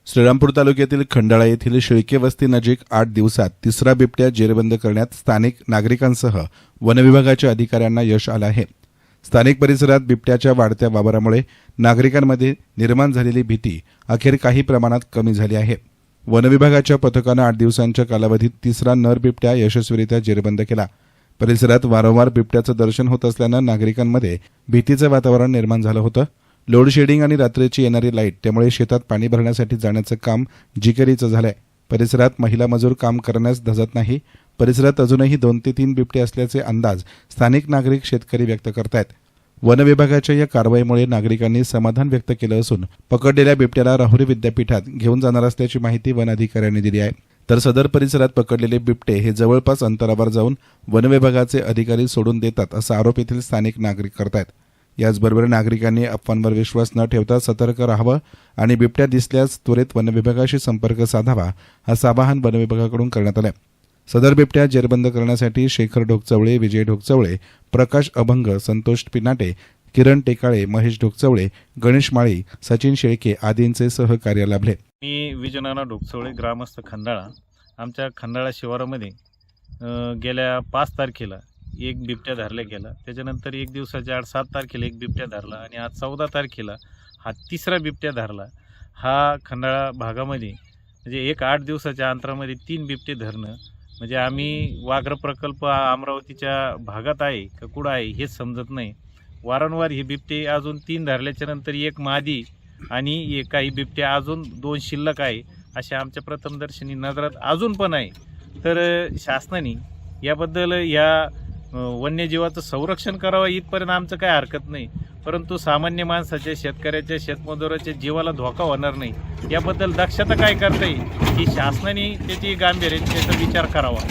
श्रीरामपूर तालुक्यातील खंडाळा येथील शेळके वस्ती नजीक 8 दिवसात तिसरा बिबट्या जेरबंद करण्यात स्थानिक नागरिकांसह वनविभागाच्या अधिकाऱ्यांना यश आलं आहे। स्थानिक परिसरात बिबट्याच्या वाढत्या वावरामुळे नागरिकांमध्ये निर्माण झालेली भीती अखेर काही प्रमाणात कमी झाली आहे। वनविभागाच्या पथकानं 8 दिवसांच्या कालावधीत तिसरा नर बिबट्या यशस्वीरित्या जेरबंद केला। परिसरात वारंवार बिबट्याचं दर्शन होत असल्यानं नागरिकांमध्ये भीतीचं वातावरण निर्माण झालं होतं। लोड शेडिंग आणि रात्रीची येणारी लाईट त्यामुळे शेतात पाणी भरण्यासाठी जाण्याचं काम जिकिरीचं झालंय। परिसरात महिला मजूर काम करण्यास धजत नाही। परिसरात अजूनही 2 ते 3 बिबटे असल्याचे अंदाज स्थानिक नागरिक शेतकरी व्यक्त करतायत। वन विभागाच्या या कारवाईमुळे नागरिकांनी समाधान व्यक्त केलं असून पकडलेल्या बिबट्याला राहुरी विद्यापीठात घेऊन जाणार असल्याची माहिती वन अधिकाऱ्यांनी दिली आहे। तर सदर परिसरात पकडलेले बिबटे हे जवळपास अंतरावर जाऊन वन विभागाचे अधिकारी सोडून देतात असा आरोप येथील स्थानिक नागरिक करतायत। याचबरोबर नागरिकांनी अफवांवर विश्वास न ठेवता सतर्क राहावं आणि बिबट्या दिसल्यास त्वरित वन विभागाशी संपर्क साधावा असं आवाहन वन विभागाकडून करण्यात आलं। सदर बिबट्या जेरबंद करण्यासाठी शेखर ढोकचवळे, विजय ढोकचवळे, प्रकाश अभंग, संतोष पिनाटे, किरण टेकाळे, महेश ढोकचवळे, गणेश माळी, सचिन शेळके आदींचे सहकार्य लाभले। मी विजयनाना ढोकचवळे, ग्रामस्थ खंडाळा। आमच्या खंडाळा शिवारामध्ये गेल्या 5 तारखेला एक बिबट्या धरला गेला। त्याच्यानंतर 1 दिवसाच्या 8-7 तारखेला एक बिबट्या धरला आणि आज 14 तारखेला हा तिसरा बिबट्या धरला। हा खंडाळा भागामध्ये म्हणजे 8 दिवसाच्या अंतरामध्ये 3 बिबटे धरणं म्हणजे आम्ही व्याघ्र प्रकल्प अमरावतीच्या भागात आहे का कुठं आहे हेच समजत नाही। वारंवार हे बिबटे अजून 3 धरल्याच्या नंतर एक मादी आणि काही बिबटे अजून 2 शिल्लक आहे अशा आमच्या प्रथमदर्शनी नजरात अजून पण आहे। तर शासनाने याबद्दल या वन्यजीवाचं संरक्षण करावं इथपर्यंत आमचं काय हरकत नाही, परंतु सामान्य माणसाच्या, शेतकऱ्याच्या, शेतमजुराच्या जीवाला धोका होणार नाही याबद्दल दक्षता काय करता येईल की शासनाने त्याची गांभीर्याने त्याचा विचार करावा।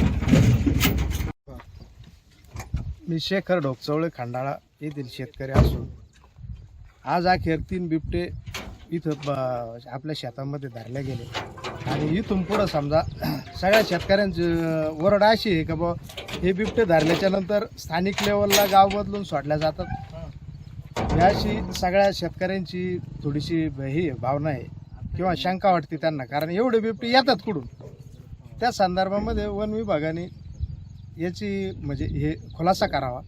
मी शेखर ढोकचवळे, खंडाळा येथील शेतकरी असून आज अखेर 3 बिबटे इथं आपल्या शेतामध्ये धरले गेले आणि इथून पुढं समजा सगळ्या शेतकऱ्यांची ओरड अशी आहे का बा हे बिबटे धरल्याच्या नंतर स्थानिक लेवलला गाव बदलून सोडल्या जातात। याशी सगळ्या शेतकऱ्यांची थोडीशी ही भावना आहे किंवा शंका वाटते त्यांना, कारण एवढे बिबटे येतात कुठून। त्या संदर्भामध्ये वन विभागाने याची म्हणजे हे खुलासा करावा।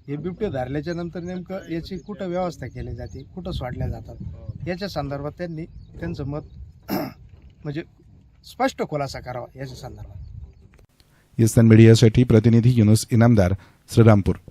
हे बिबटे धरल्याच्या नंतर नेमकं याची कुठं व्यवस्था केली जाते, कुठं सोडल्या जातात याच्या संदर्भात त्यांनी त्यांचं मत म्हणजे स्पष्ट खुलासा करावा याच्या संदर्भात। ईस्टर्न मीडियासाठी प्रतिनिधी युनुस इनामदार, श्रीरामपूर।